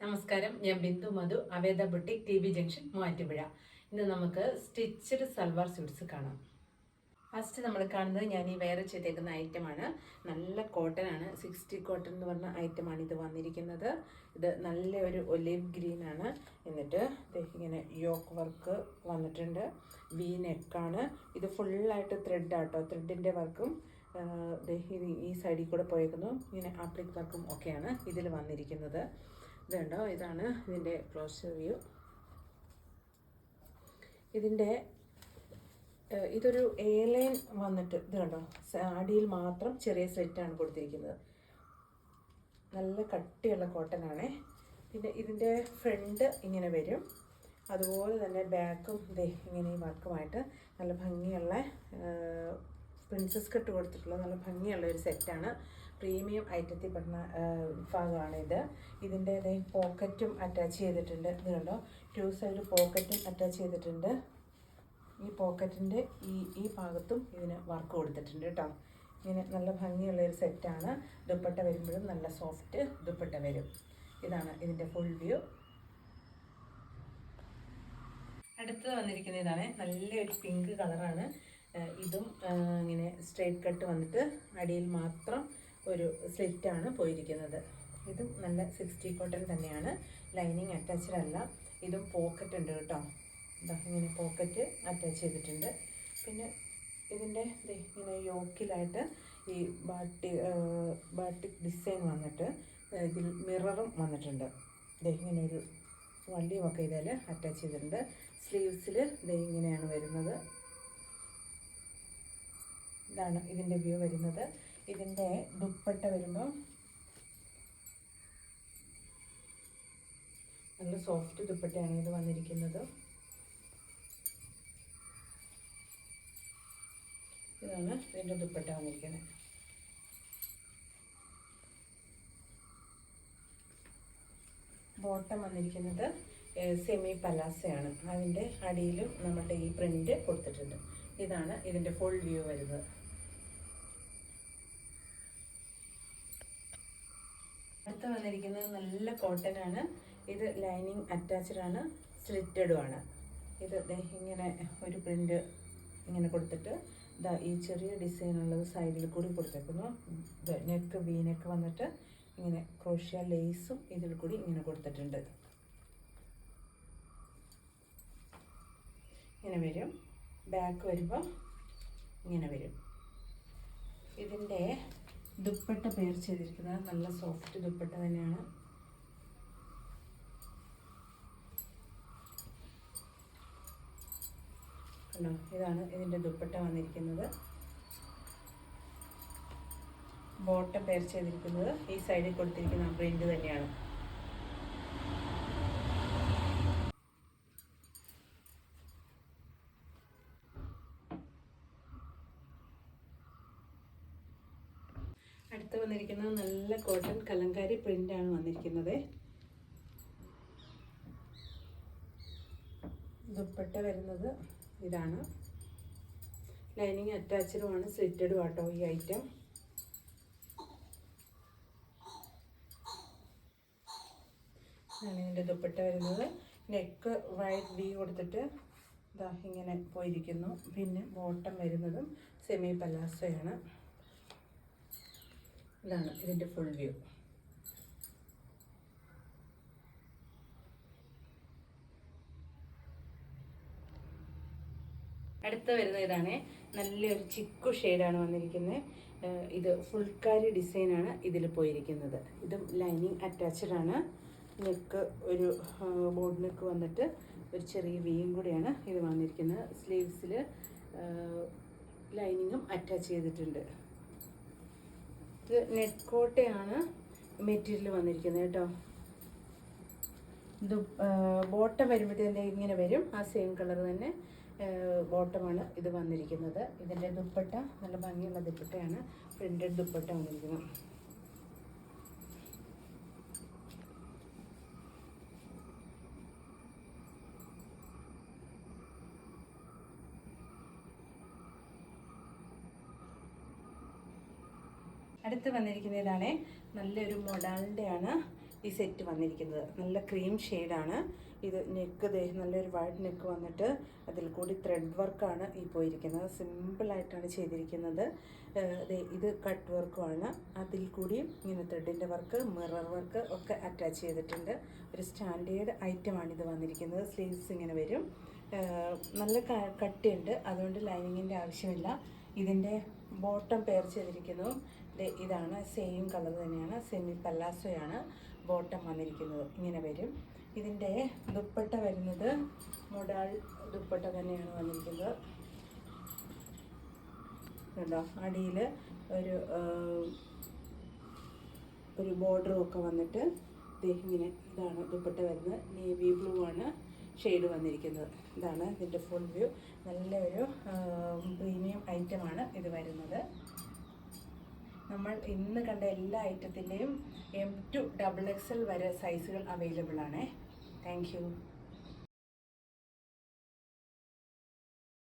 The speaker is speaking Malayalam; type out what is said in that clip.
നമസ്കാരം, ഞാൻ Bindu Madhu, Aveda boutique, T B junction, Muvattupuzha. ഇന്ന് നമുക്ക് സ്റ്റിച്ചഡ് സൽവാർ സ്യൂട്ട്സ് കാണാം. ഫസ്റ്റ് നമ്മൾ കാണുന്നത് ഞാൻ ഈ വെയർ ചെയ്തേക്കുന്ന ഐറ്റമാണ്. നല്ല കോട്ടൺ ആണ്, 60 കോട്ടൺ എന്ന് പറഞ്ഞ ഐറ്റമാണ് ഇത് വന്നിരിക്കുന്നത്. ഇത് നല്ല ഒരു ഒലിവ് ഗ്രീൻ ആണ്. എന്നിട്ട് ഇങ്ങനെ യോക്ക് വർക്ക് വന്നിട്ടുണ്ട്. വി നെക്കാണ്. ഇത് ഫുള്ളായിട്ട് ത്രെഡ് ആട്ടോ. ത്രെഡിൻ്റെ വർക്കും ഈ സൈഡിൽ കൂടെ പോയേക്കുന്നു. ഇങ്ങനെ ആപ്ലിക് വർക്കും ഒക്കെയാണ് ഇതിൽ വന്നിരിക്കുന്നത്. ഇതുണ്ടോ, ഇതാണ് ഇതിൻ്റെ ക്ലോസർ വ്യൂ. ഇതൊരു എ ലൈൻ വന്നിട്ട് ഇത് കണ്ടോ, അടിയിൽ മാത്രം ചെറിയ സെറ്റാണ് കൊടുത്തിരിക്കുന്നത്. നല്ല കട്ടിയുള്ള കോട്ടൺ ആണേ. പിന്നെ ഇതിൻ്റെ ഫ്രണ്ട് ഇങ്ങനെ വരും. അതുപോലെ തന്നെ ബാക്കും ഇങ്ങനെ ഈ വർക്കുമായിട്ട് നല്ല ഭംഗിയുള്ള പ്രിൻസസ് കട്ട് കൊടുത്തിട്ടുള്ള നല്ല ഭംഗിയുള്ള ഒരു സെറ്റാണ്. പ്രീമിയം ഐറ്റത്തിൽ പെടുന്ന ഭാഗമാണ് ഇത്. ഇതിൻ്റെ പോക്കറ്റും അറ്റാച്ച് ചെയ്തിട്ടുണ്ട്. ഇത് കണ്ടോ, 2 സൈഡ് പോക്കറ്റും അറ്റാച്ച് ചെയ്തിട്ടുണ്ട്. ഈ പോക്കറ്റിൻ്റെ ഈ ഭാഗത്തും ഇതിന് വർക്ക് കൊടുത്തിട്ടുണ്ട് കേട്ടോ. ഇങ്ങനെ നല്ല ഭംഗിയുള്ള ഒരു സെറ്റാണ്. ദുപ്പട്ട വരുമ്പോഴും നല്ല സോഫ്റ്റ് ദുപ്പട്ട വരും. ഇതാണ് ഇതിൻ്റെ ഫുൾ വ്യൂ. അടുത്തത് വന്നിരിക്കുന്ന ഇതാണ്. നല്ലൊരു പിങ്ക് കളറാണ്. ഇതും ഇങ്ങനെ സ്ട്രെയിറ്റ് കട്ട് വന്നിട്ട് അടിയിൽ മാത്രം ഒരു സ്ലിറ്റാണ് പോയിരിക്കുന്നത്. ഇതും നല്ല 60 കോട്ടൺ തന്നെയാണ്. ലൈനിങ് അറ്റാച്ച്ഡ് അല്ല. ഇതും പോക്കറ്റ് ഉണ്ട് കേട്ടോ. ഇങ്ങനെ പോക്കറ്റ് അറ്റാച്ച് ചെയ്തിട്ടുണ്ട്. പിന്നെ ഇതിൻ്റെ ഇങ്ങനെ യോക്കിലായിട്ട് ഈ ബാട്ടിക് ഡിസൈൻ വന്നിട്ട് ഇതിൽ മിററും വന്നിട്ടുണ്ട്. ഇങ്ങനെ ഒരു വള്ളിയുമൊക്കെ ഇതിൽ അറ്റാച്ച് ചെയ്തിട്ടുണ്ട്. സ്ലീവ്സിൽ ഇങ്ങനെയാണ് വരുന്നത്. ഇതാണ് ഇതിൻ്റെ വ്യൂ വരുന്നത്. ഇതിൻ്റെ ദുപ്പട്ട വരുമ്പോൾ നല്ല സോഫ്റ്റ് ദുപ്പട്ടയാണ് ഇത് വന്നിരിക്കുന്നത്. ഇതാണ് ഇതിൻ്റെ ദുപ്പട്ട വന്നിരിക്കുന്നത്. ബോട്ടം വന്നിരിക്കുന്നത് സെമി പലാസയാണ്. അതിൻ്റെ അടിയിലും നമ്മുടെ ഈ പ്രിൻ്റ് കൊടുത്തിട്ടുണ്ട്. ഇതാണ് ഇതിൻ്റെ ഫുൾ വ്യൂ വരുന്നത്. അടുത്ത് വന്നിരിക്കുന്നത് നല്ല കോട്ടൺ ആണ്. ഇത് ലൈനിങ് അറ്റാച്ച്ഡ് ആണ്, സ്ലിറ്റഡും ആണ്. ഇത് ഇങ്ങനെ ഒരു പ്രിൻ്റ് ഇങ്ങനെ കൊടുത്തിട്ട് ഈ ചെറിയ ഡിസൈൻ ഉള്ളത് സൈഡിൽ കൂടി കൊടുത്തേക്കുന്നു. നെക്ക് വി നെക്ക് വന്നിട്ട് ഇങ്ങനെ ക്രോഷ്യ ലേസും ഇതിൽ കൂടി ഇങ്ങനെ കൊടുത്തിട്ടുണ്ട്. ഇങ്ങനെ വരും. ബാക്ക് വരുമ്പോൾ ഇങ്ങനെ വരും. ഇതിൻ്റെ ദുപ്പട്ട പെയർ ചെയ്തിരിക്കുന്നത് നല്ല സോഫ്റ്റ് ദുപ്പട്ട തന്നെയാണ്. കണ്ടോ, ഇതാണ് ഇതിൻ്റെ ദുപ്പട്ട വന്നിരിക്കുന്നത്. ബോട്ടം പെയർ ചെയ്തിരിക്കുന്നത് ഈ സൈഡിൽ കൊടുത്തിരിക്കുന്ന പ്രിൻ്റ് തന്നെയാണ്. അടുത്ത് വന്നിരിക്കുന്നത് നല്ല കോട്ടൺ കലങ്കാരി പ്രിൻ്റാണ് വന്നിരിക്കുന്നത്. ദുപ്പട്ട വരുന്നത് ഇതാണ്. ലൈനിങ് അറ്റാച്ച്ഡുമാണ്, സ്ലിറ്റഡും ആട്ടോ ഈ ഐറ്റം. ഇതിൻ്റെ ദുപ്പട്ട വരുന്നത് നെക്ക് വൈഡ് വി കൊടുത്തിട്ട് ഇങ്ങനെ പോയിരിക്കുന്നു. പിന്നെ ബോട്ടം വരുന്നതും സെമി പലാസോയാണ്. ഇതാണ് ഇതിൻ്റെ ഫുൾ വ്യൂ. അടുത്ത വരുന്ന ഇതാണ്. നല്ലൊരു ചിക്കു ഷെയ്ഡാണ് വന്നിരിക്കുന്നത്. ഇത് ഫുൾക്കാരി ഡിസൈനാണ് ഇതിൽ പോയിരിക്കുന്നത്. ഇതും ലൈനിങ് അറ്റാച്ച്ഡ് ആണ്. നെക്ക് ഒരു ബോർഡ് നെക്ക് വന്നിട്ട് ഒരു ചെറിയ വീയും കൂടിയാണ് ഇത് വന്നിരിക്കുന്നത്. സ്ലീവ്സിൽ ലൈനിങ്ങും അറ്റാച്ച് ചെയ്തിട്ടുണ്ട്. ഇത് നെറ്റ് കോട്ടയാണ് മെറ്റീരിയൽ വന്നിരിക്കുന്നത് കേട്ടോ. ഇത് ബോട്ടം വരുമ്പോഴത്തേക്ക് ഇങ്ങനെ വരും. ആ സെയിം കളർ തന്നെ ബോട്ടമാണ് ഇത് വന്നിരിക്കുന്നത്. ഇതിൻ്റെ ദുപ്പട്ട നല്ല ഭംഗിയുള്ള ദുപ്പട്ടയാണ്. പ്രിൻ്റഡ് ദുപ്പട്ട വന്നിരിക്കുന്നത്. അടുത്ത് വന്നിരിക്കുന്ന ഇതാണ്. നല്ലൊരു മൊഡാളിൻ്റെ ആണ്. ഈ സെറ്റ് വന്നിരിക്കുന്നത്. നല്ല ക്രീം ഷെയ്ഡാണ് ഇത്. നെക്ക് നല്ലൊരു വൈഡ് നെക്ക് വന്നിട്ട് അതിൽ കൂടി ത്രെഡ് വർക്കാണ് ഈ പോയിരിക്കുന്നത്. സിമ്പിളായിട്ടാണ് ചെയ്തിരിക്കുന്നത്. ഇത് കട്ട് വർക്കുമാണ്. അതിൽ കൂടി ഇങ്ങനെ ത്രെഡിൻ്റെ വർക്ക്, മിറർ വർക്ക് ഒക്കെ അറ്റാച്ച് ചെയ്തിട്ടുണ്ട്. ഒരു സ്റ്റാൻഡേർഡ് ഐറ്റമാണ് ഇത് വന്നിരിക്കുന്നത്. സ്ലീവ്സ് ഇങ്ങനെ വരും. നല്ല കട്ടിയുണ്ട്, അതുകൊണ്ട് ലൈനിങ്ങിൻ്റെ ആവശ്യമില്ല. ഇതിൻ്റെ ബോട്ടം പെയർ ചെയ്തിരിക്കുന്നതും ഇതാണ്. സെയിം കളർ തന്നെയാണ്. സെമി പല്ലാസോയാണ് ബോട്ടം വന്നിരിക്കുന്നത്. ഇങ്ങനെ വരും. ഇതിൻ്റെ ദുപ്പട്ട വരുന്നത് മൊഡാൾ ദുപ്പട്ട തന്നെയാണ് വന്നിരിക്കുന്നത്. കണ്ടോ, അടിയിൽ ഒരു ബോർഡറും ഒക്കെ വന്നിട്ട് ഇങ്ങനെ ഇതാണ് ദുപ്പട്ട വരുന്നത്. നേവി ബ്ലൂ ആണ് ഷെയ്ഡ് വന്നിരിക്കുന്നത്. ഇതാണ് ഇതിൻ്റെ ഫുൾ വ്യൂ. നല്ലൊരു പ്രീമിയം ഐറ്റമാണ് ഇത് വരുന്നത്. നമ്മൾ ഇന്ന് കണ്ട എല്ലാ ഐറ്റത്തിൻ്റെയും M to XXL വരെ സൈസുകൾ അവൈലബിൾ ആണ്. Thank you.